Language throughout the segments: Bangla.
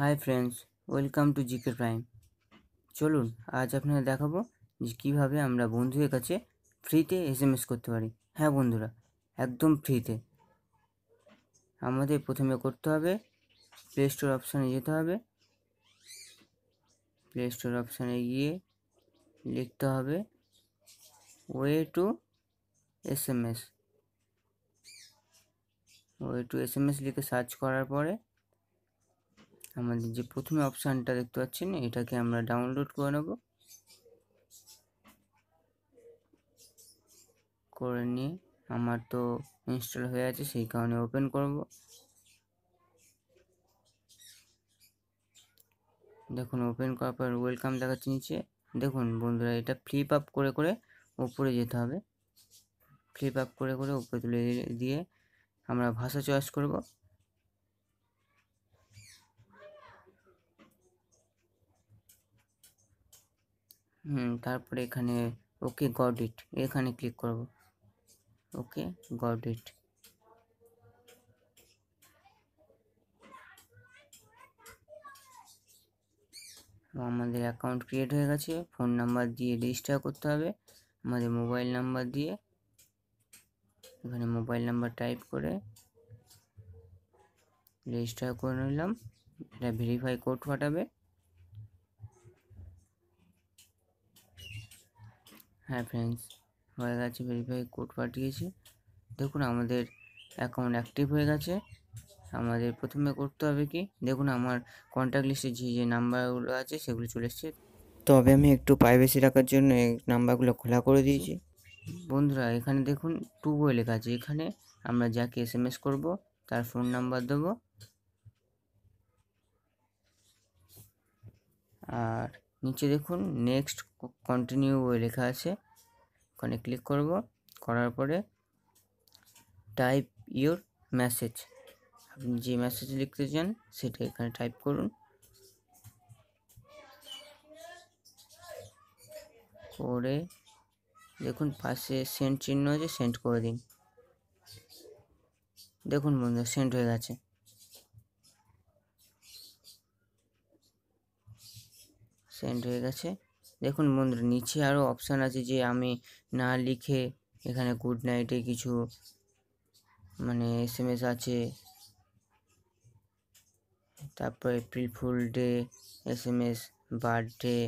Hi friends, welcome to GK prime. চলুন আজ আপনাদের দেখাবো যে কীভাবে আমরা বন্ধুদের কাছে ফ্রিতে এসএমএস করতে পারি। হ্যাঁ বন্ধুরা, একদম ফ্রিতে। আমাদের প্রথমে করতে হবে প্লে স্টোর অপশানে যেতে হবে। প্লে স্টোর অপশানে গিয়ে লিখতে হবে way to SMS. Way to SMS লিখে সার্চ করার পরে আমাদের যে প্রথমে অপশানটা দেখতে পাচ্ছেন এটাকে আমরা ডাউনলোড করে নেব। করে নিয়ে আমার তো ইনস্টল হয়ে আছে, সেই কারণে ওপেন করব। দেখুন ওপেন করার পর ওয়েলকাম দেখাচ্ছে নিচে। দেখুন বন্ধুরা, এটা ফ্লিপ আপ করে করে উপরে যেতে হবে। ফ্লিপ আপ করে করে উপরে তুলে দিয়ে আমরা ভাষা চয়েস করব। তারপরে এখানে ওকে গট ইট, এখানে ক্লিক করব। ওকে গট ইট। আমাদের অ্যাকাউন্ট ক্রিয়েট হয়ে গেছে। ফোন নাম্বার দিয়ে রেজিস্টার করতে হবে। আমাদের মোবাইল নাম্বার দিয়ে এখানে মোবাইল নাম্বার টাইপ করে রেজিস্টার করে নিলাম। এটা ভেরিফাই কোড পাঠাবে। হ্যাঁ ফ্রেন্ডস, হয়ে গেছে, ভেরিফাই কোড পাঠিয়েছি। দেখুন আমাদের অ্যাকাউন্ট অ্যাক্টিভ হয়ে গেছে। আমাদের প্রথমে করতে হবে কি, দেখুন আমার কন্ট্যাক্ট লিস্টে যে নাম্বারগুলো আছে সেগুলো চলে এসছে। তবে আমি একটু প্রাইভেসি রাখার জন্য এই নাম্বারগুলো খোলা করে দিয়েছি। বন্ধুরা এখানে দেখুন টু বলে লেখা আছে। এখানে আমরা যাকে এসএমএস করব তার ফোন নাম্বার দেবো, আর নিচে দেখুন নেক্সট কন্টিনিউ বলে লেখা আছে। ওখানে ক্লিক করব। করার পরে টাইপ ইউর মেসেজ, আপনি যে মেসেজ লিখতে চান সেটা এখানে টাইপ করুন। করে দেখুন পাশে সেন্ড চিহ্ন আছে, সেন্ড করে দিন। দেখুন বন্ধুরা সেন্ড হয়ে গেছে। সেন্ড হয়ে গেছে। দেখুন বন্ধুরা নিচে আরও অপশান আছে যে আমি না লিখে এখানে গুড নাইটে কিছু এসএমএস আছে। তারপর April fool day SMS, birthday,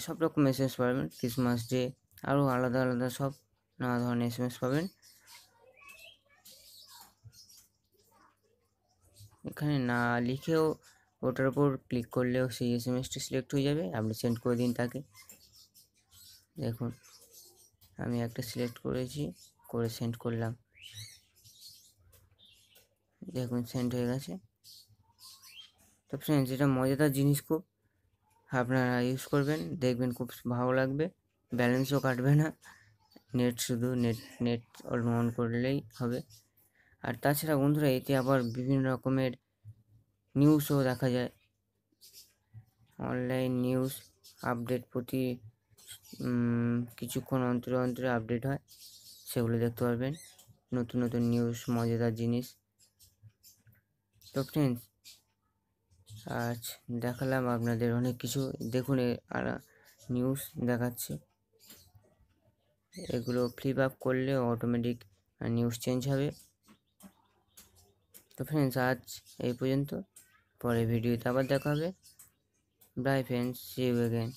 সব রকম এসএমএস পাবেন। ক্রিসমাস ডে, আরও আলাদা আলাদা সব নানা ধরনের এসএমএস পাবেন। এখানে না লিখেও ওটার উপর ক্লিক করলেও সেই এসএমএসটি সিলেক্ট হয়ে যাবে, আপনি সেন্ড করে দিন তাকে। দেখুন আমি একটা সিলেক্ট করেছি, করে সেন্ড করলাম। দেখুন সেন্ড হয়ে গেছে। তো ফ্রেন্ডস, এটা মজাদার জিনিস খুব, আপনারা ইউজ করবেন, দেখবেন খুব ভালো লাগবে। ব্যালেন্সও কাটবে না, শুধু নেট অন করলেই হবে। আর তাছাড়া বন্ধুরা এতে আবার বিভিন্ন রকমের নিউজও দেখা যায়। অনলাইন নিউজ আপডেট প্রতি কিছুক্ষণ অন্তরে অন্তরে আপডেট হয়, সেগুলো দেখতে পারবেন। নতুন নতুন নিউজ, মজাদার জিনিস। তো ফ্রেন্ডস, আজ দেখালাম আপনাদের অনেক কিছু। দেখুন নিউজ দেখাচ্ছে, এগুলো ফ্লিপ আপ করলে অটোমেটিক নিউজ চেঞ্জ হবে। তো ফ্রেন্ডস আজ এই পর্যন্ত, পরে ভিডিওতে আবার দেখা হবে। Bye friends, see you again.